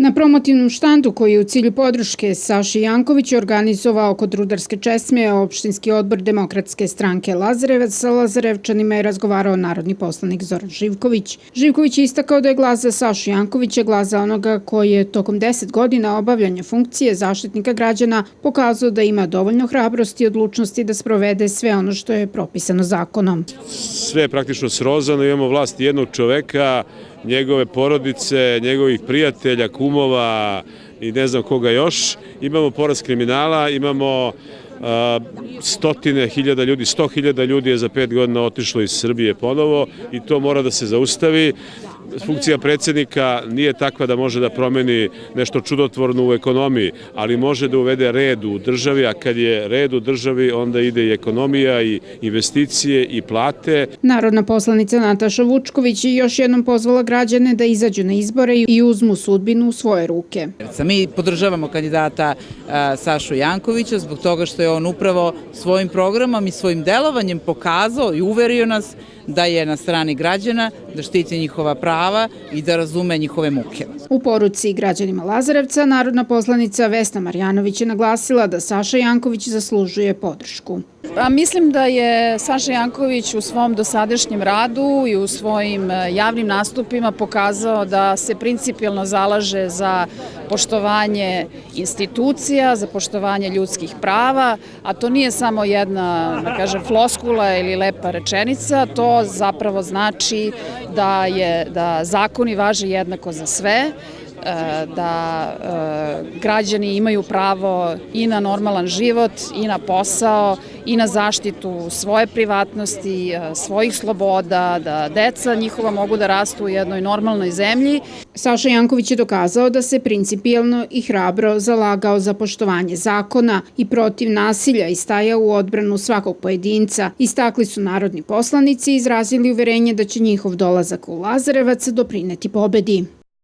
Na promotivnom štandu koji je u cilju podrške Saši Jankoviću organizovao kod Rudarske česme opštinski odbor Demokratske stranke Lazarevac, sa Lazarevčanima je razgovarao narodni poslanik Zoran Živković. Živković je istakao da je glas za Sašu Jankovića glas za onoga koji je tokom 10 godina obavljanja funkcije Zaštitnika građana pokazao da ima dovoljno hrabrosti i odlučnosti da sprovede sve ono što je propisano zakonom. Sve je praktično srozano, imamo vlast jednog čoveka, njegove porodice, njegovih prijatelja, kumova i ne znam koga još. Imamo porast kriminala, imamo stotine hiljada ljudi, 100.000 ljudi je za 5 godina otišlo iz Srbije ponovo i to mora da se zaustavi. Funkcija predsjednika nije takva da može da promeni nešto čudotvorno u ekonomiji, ali može da uvede red u državi, a kad je red u državi onda ide i ekonomija i investicije i plate. Narodna poslanica Nataša Vučković je još jednom pozvala građane da izađu na izbore i uzmu sudbinu u svoje ruke. Mi podržavamo kandidata Sašu Jankovića zbog toga što je on upravo svojim programom i svojim delovanjem pokazao i uverio nas da je na strani građana, da štiti njihova prava i da razume njihove muke. U poruci građanima Lazarevca narodna poslanica Vesna Marjanović je naglasila da Saša Janković zaslužuje podršku. Mislim da je Saša Janković u svom dosadašnjem radu i u svojim javnim nastupima pokazao da se principijelno zalaže za poštovanje institucija, za poštovanje ljudskih prava, a to nije samo jedna, da kažem, floskula ili lepa rečenica, to zapravo znači da zakoni važe jednako za sve, da građani imaju pravo i na normalan život, i na posao, i na zaštitu svoje privatnosti, svojih sloboda, da deca njihova mogu da rastu u jednoj normalnoj zemlji. Saša Janković je dokazao da se principijelno i hrabro zalagao za poštovanje zakona i protiv nasilja i stajao u odbranu svakog pojedinca. Istakli su narodni poslanici i izrazili uverenje da će njihov dolazak u Lazarevac doprineti pobedi.